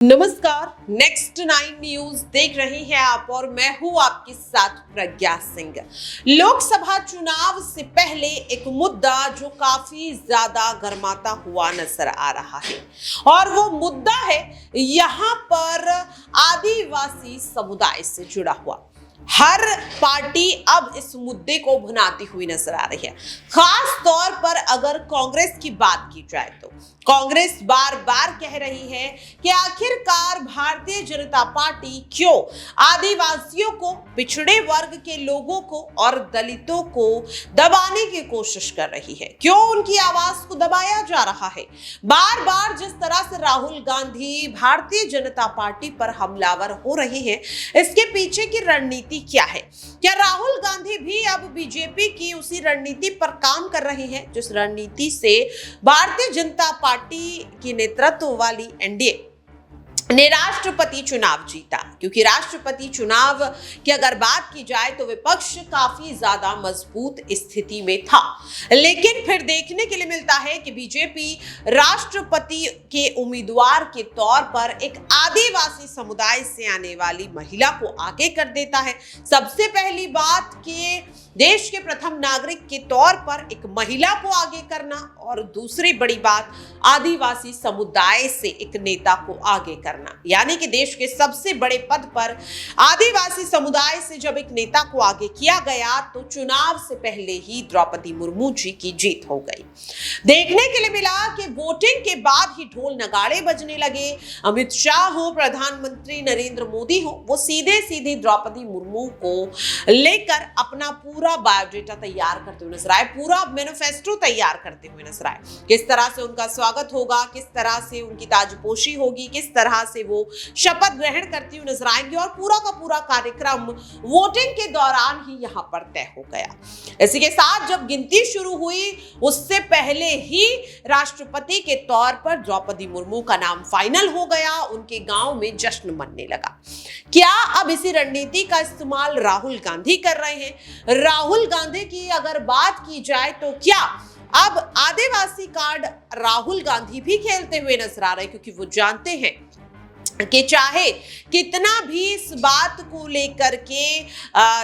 नमस्कार, next 9 news देख रहे हैं आप और मैं हूं आपके साथ प्रज्ञा सिंह। लोकसभा चुनाव से पहले एक मुद्दा जो काफी ज्यादा गर्माता हुआ नजर आ रहा है और वो मुद्दा है यहाँ पर आदिवासी समुदाय से जुड़ा हुआ। हर पार्टी अब इस मुद्दे को भुनाती हुई नजर आ रही है। खास तौर पर अगर कांग्रेस की बात की जाए तो कांग्रेस बार बार कह रही है कि आखिरकार भारतीय जनता पार्टी क्यों आदिवासियों को, पिछड़े वर्ग के लोगों को और दलितों को दबाने की कोशिश कर रही है, क्यों उनकी आवाज को दबाया जा रहा है। बार बार जिस तरह से राहुल गांधी भारतीय जनता पार्टी पर हमलावर हो रहे हैं, इसके पीछे की रणनीति क्या है? क्या राहुल गांधी भी अब बीजेपी की उसी रणनीति पर काम कर रहे हैं जिस रणनीति से भारतीय जनता पार्टी की नेतृत्व वाली एनडीए ने राष्ट्रपति चुनाव जीता? क्योंकि राष्ट्रपति चुनाव की अगर बात की जाए तो विपक्ष काफी ज्यादा मजबूत स्थिति में था, लेकिन फिर देखने के लिए मिलता है कि बीजेपी राष्ट्रपति के उम्मीदवार के तौर पर एक आदिवासी समुदाय से आने वाली महिला को आगे कर देता है। सबसे पहली बात कि देश के प्रथम नागरिक के तौर पर एक महिला को आगे करना, और दूसरी बड़ी बात आदिवासी समुदाय से एक नेता को आगे करना, यानी कि देश के सबसे बड़े पद पर आदिवासी समुदाय से जब एक नेता को आगे किया गया तो चुनाव से पहले ही द्रौपदी मुर्मू जी की जीत हो गई। देखने के लिए मिला कि वोटिंग के बाद ही ढोल नगाड़े बजने लगे। अमित शाह हो, प्रधानमंत्री नरेंद्र मोदी हो, वो सीधे सीधे द्रौपदी मुर्मू को लेकर अपना पूरा बायोडेटा तैयार करते हुए नजर आए, पूरा मैनिफेस्टो तैयार करते हुए नजर आए। किस तरह से उनका स्वागत होगा, किस तरह से उनकी ताजपोशी होगी, किस तरह से वो शपथ ग्रहण करती हुई नजर आएंगी, और पूरा का पूरा कार्यक्रम वोटिंग के दौरान ही यहां पर तय हो गया। इसी के साथ जब गिनती शुरू हुई उससे पहले ही राष्ट्रपति के तौर पर द्रौपदी मुर्मू का नाम फाइनल हो गया। उनके गांव में जश्न मनने लगा। क्या अब इसी रणनीति का इस्तेमाल राहुल गांधी कर रहे हैं? राहुल गांधी की अगर बात की जाए तो क्या अब आदिवासी कार्ड राहुल गांधी भी खेलते हुए नजर आ रहे हैं? क्योंकि वो जानते हैं कि चाहे कितना भी इस बात को लेकर के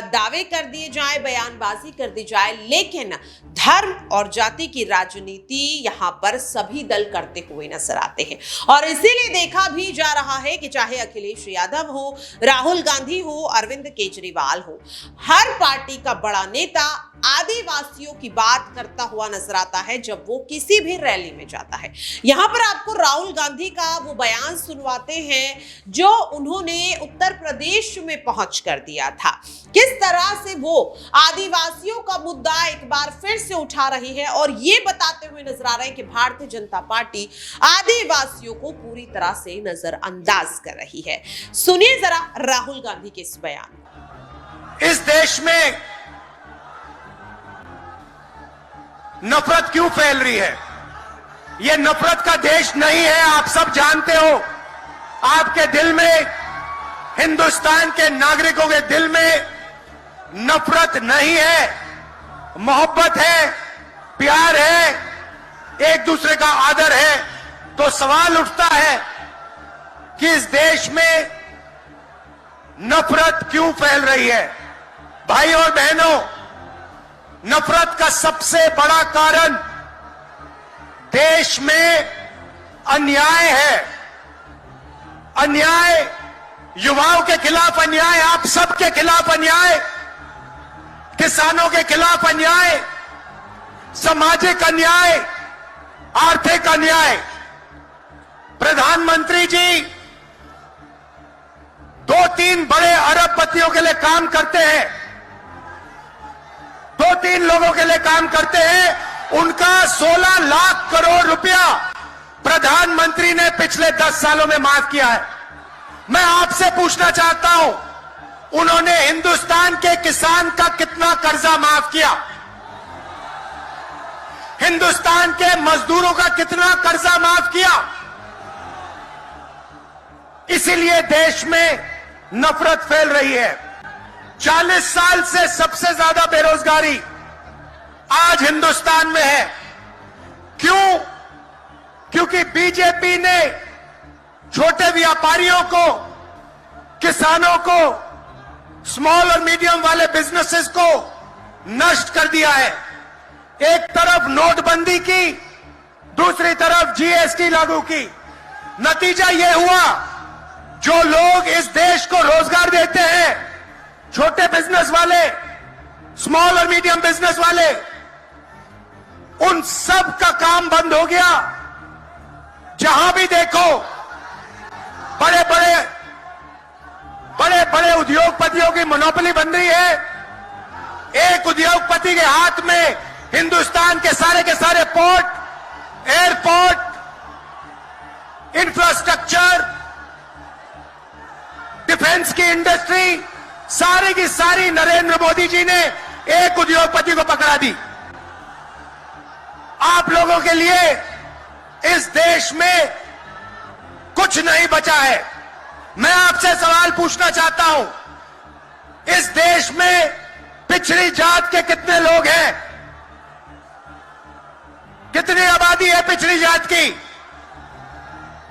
दावे कर दिए जाए, बयानबाजी कर दी जाए, लेकिन धर्म और जाति की राजनीति यहाँ पर सभी दल करते हुए नजर आते हैं। और इसीलिए देखा भी जा रहा है कि चाहे अखिलेश यादव हो, राहुल गांधी हो, अरविंद केजरीवाल हो, हर पार्टी का बड़ा नेता आदिवासियों की बात करता हुआ नजर आता है जब वो किसी भी रैली में जाता है। यहां पर आपको राहुल गांधी का वो बयान सुनवाते हैं जो उन्होंने उत्तर प्रदेश में पहुंच कर दिया था। किस तरह से वो आदिवासियों का मुद्दा एक बार फिर से उठा रही है और ये बताते हुए नजर आ रहे हैं कि भारतीय जनता पार्टी आदिवासियों को पूरी तरह से नजरअंदाज कर रही है। सुनिए जरा राहुल गांधी के इस बयान। इस देश में नफरत क्यों फैल रही है? यह नफरत का देश नहीं है, आप सब जानते हो। आपके दिल में, हिंदुस्तान के नागरिकों के दिल में नफरत नहीं है, मोहब्बत है, प्यार है, एक दूसरे का आदर है। तो सवाल उठता है कि इस देश में नफरत क्यों फैल रही है? भाई और बहनों, नफरत का सबसे बड़ा कारण देश में अन्याय है। अन्याय, युवाओं के खिलाफ अन्याय, आप सबके खिलाफ अन्याय, किसानों के खिलाफ अन्याय, सामाजिक अन्याय, आर्थिक अन्याय। प्रधानमंत्री जी 2-3 बड़े अरबपतियों के लिए काम करते हैं, 2-3 लोगों के लिए काम करते हैं। उनका 16 लाख करोड़ रुपया प्रधानमंत्री ने पिछले 10 सालों में माफ किया है। मैं आपसे पूछना चाहता हूं, उन्होंने हिंदुस्तान के किसान का कितना कर्जा माफ किया? हिंदुस्तान के मजदूरों का कितना कर्जा माफ किया? इसीलिए देश में नफरत फैल रही है। 40 साल से सबसे ज्यादा बेरोजगारी आज हिंदुस्तान में है। क्यों? क्योंकि बीजेपी ने छोटे व्यापारियों को, किसानों को, स्मॉल और मीडियम वाले बिजनेसेस को नष्ट कर दिया है। एक तरफ नोटबंदी की, दूसरी तरफ जीएसटी लागू की। नतीजा यह हुआ, जो लोग इस देश को रोजगार देते हैं, छोटे बिजनेस वाले, स्मॉल और मीडियम बिजनेस वाले, उन सब का काम बंद हो गया। जहां भी देखो बड़े बड़े उद्योगपतियों की मोनोपोली बन रही है। एक उद्योगपति के हाथ में हिंदुस्तान के सारे पोर्ट, एयरपोर्ट, इंफ्रास्ट्रक्चर, डिफेंस की इंडस्ट्री, सारी की सारी नरेंद्र मोदी जी ने एक उद्योगपति को पकड़ा दी। आप लोगों के लिए इस देश में कुछ नहीं बचा है। मैं आपसे सवाल पूछना चाहता हूं, इस देश में पिछड़ी जात के कितने लोग हैं? कितनी आबादी है पिछड़ी जात की?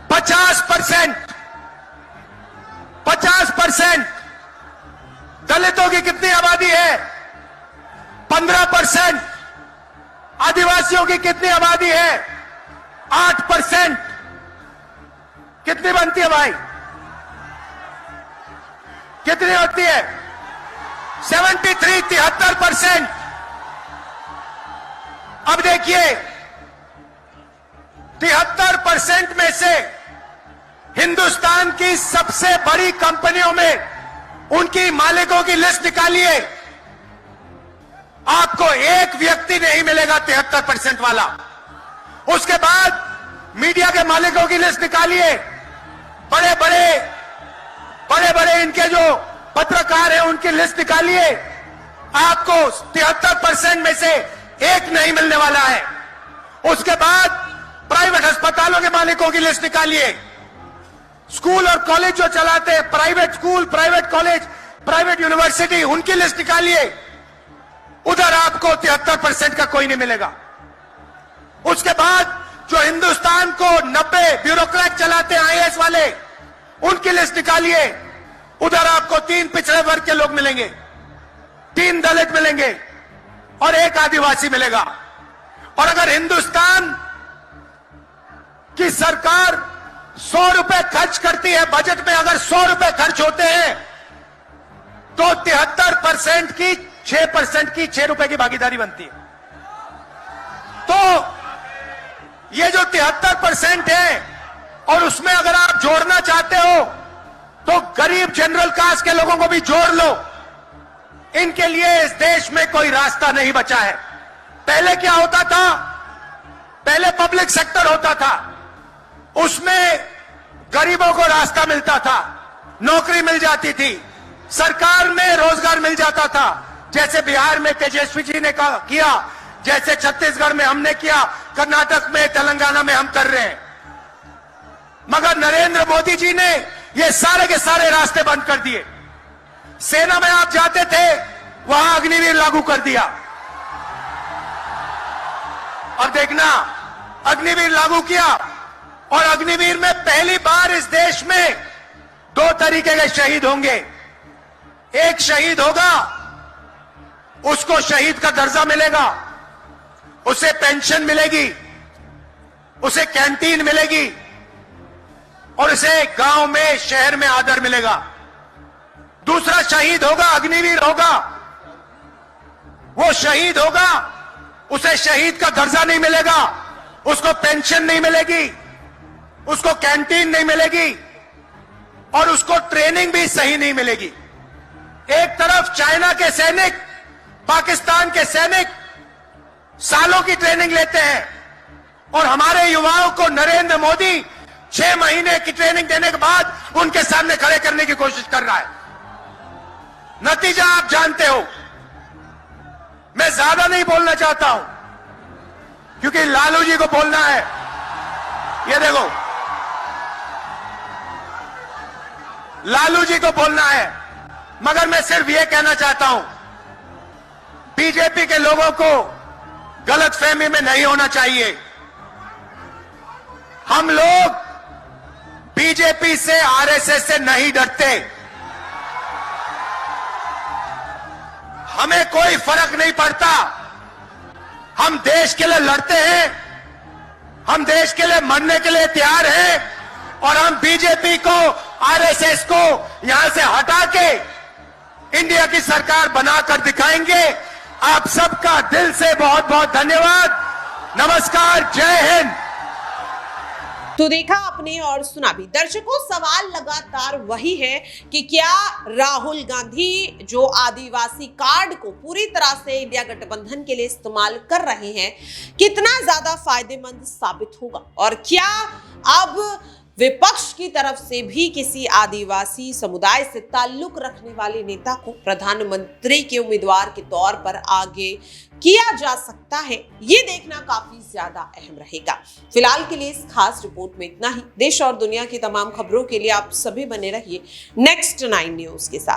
50%। 50%। दलितों की कितनी आबादी है? 15%। आदिवासियों की कितनी आबादी है? 8%। कितनी बनती है भाई? कितनी होती है? 73% अब देखिए, 73% में से हिंदुस्तान की सबसे बड़ी कंपनियों में उनकी मालिकों की लिस्ट निकालिए, आपको एक व्यक्ति नहीं मिलेगा 73% वाला। उसके बाद मीडिया के मालिकों की लिस्ट निकालिए, बड़े बड़े इनके जो पत्रकार हैं उनकी लिस्ट निकालिए, आपको 73% में से एक नहीं मिलने वाला है। उसके बाद प्राइवेट अस्पतालों के मालिकों की लिस्ट निकालिए, स्कूल और कॉलेज जो चलाते हैं, private school, private college, private university, उनकी लिस्ट निकालिए, उधर आपको 73% का कोई नहीं मिलेगा। उसके बाद जो हिंदुस्तान को 90 ब्यूरोक्रेट चलाते हैं, आईएएस वाले, उनकी लिस्ट निकालिए, उधर आपको 3 पिछड़े वर्ग के लोग मिलेंगे, 3 दलित मिलेंगे और 1 आदिवासी मिलेगा। और अगर हिंदुस्तान की सरकार 100 रुपए खर्च करती है, बजट में अगर 100 रुपए खर्च होते हैं, तो 73% की 6% की 6 रुपए की भागीदारी बनती है। तो ये जो 73% है, और उसमें अगर आप जोड़ना चाहते हो तो गरीब जनरल कास्ट के लोगों को भी जोड़ लो। इनके लिए इस देश में कोई रास्ता नहीं बचा है। पहले क्या होता था? पहले पब्लिक सेक्टर होता था, उसमें गरीबों को रास्ता मिलता था, नौकरी मिल जाती थी, सरकार में रोजगार मिल जाता था, जैसे बिहार में तेजस्वी जी ने किया, जैसे छत्तीसगढ़ में हमने किया, कर्नाटक में, तेलंगाना में हम कर रहे हैं। मगर नरेंद्र मोदी जी ने ये सारे के सारे रास्ते बंद कर दिए। सेना में आप जाते थे, वहां अग्निवीर लागू कर दिया। अब देखना, अग्निवीर लागू किया, और अग्निवीर में पहली बार इस देश में 2 तरीके के शहीद होंगे। एक शहीद होगा, उसको शहीद का दर्जा मिलेगा, उसे पेंशन मिलेगी, उसे कैंटीन मिलेगी, और उसे गांव में, शहर में आदर मिलेगा। दूसरा शहीद होगा, अग्निवीर होगा, वो शहीद होगा, उसे शहीद का दर्जा नहीं मिलेगा, उसको पेंशन नहीं मिलेगी, उसको कैंटीन नहीं मिलेगी, और उसको ट्रेनिंग भी सही नहीं मिलेगी। एक तरफ चाइना के सैनिक, पाकिस्तान के सैनिक सालों की ट्रेनिंग लेते हैं, और हमारे युवाओं को नरेंद्र मोदी 6 महीने की ट्रेनिंग देने के बाद उनके सामने खड़े करने की कोशिश कर रहा है। नतीजा आप जानते हो। मैं ज्यादा नहीं बोलना चाहता हूं, क्योंकि लालू जी को बोलना है। ये देखो, लालू जी को बोलना है, मगर मैं सिर्फ ये कहना चाहता हूं, बीजेपी के लोगों को गलतफहमी में नहीं होना चाहिए। हम लोग बीजेपी से, आरएसएस से नहीं डरते। हमें कोई फर्क नहीं पड़ता। हम देश के लिए लड़ते हैं, हम देश के लिए मरने के लिए तैयार हैं, और हम बीजेपी को, आरएसएस को यहां से हटा के इंडिया की सरकार बनाकर दिखाएंगे। आप सबका दिल से बहुत बहुत धन्यवाद। नमस्कार, जय हिंद। तो देखा आपने और सुना भी। दर्शकों, सवाल लगातार वही है कि क्या राहुल गांधी जो आदिवासी कार्ड को पूरी तरह से इंडिया गठबंधन के लिए इस्तेमाल कर रहे हैं, कितना ज्यादा फायदेमंद साबित होगा, और क्या अब विपक्ष की तरफ से भी किसी आदिवासी समुदाय से ताल्लुक रखने वाले नेता को प्रधानमंत्री के उम्मीदवार के तौर पर आगे किया जा सकता है, ये देखना काफी ज्यादा अहम रहेगा। फिलहाल के लिए इस खास रिपोर्ट में इतना ही। देश और दुनिया की तमाम खबरों के लिए आप सभी बने रहिए नेक्स्ट 9 न्यूज के साथ।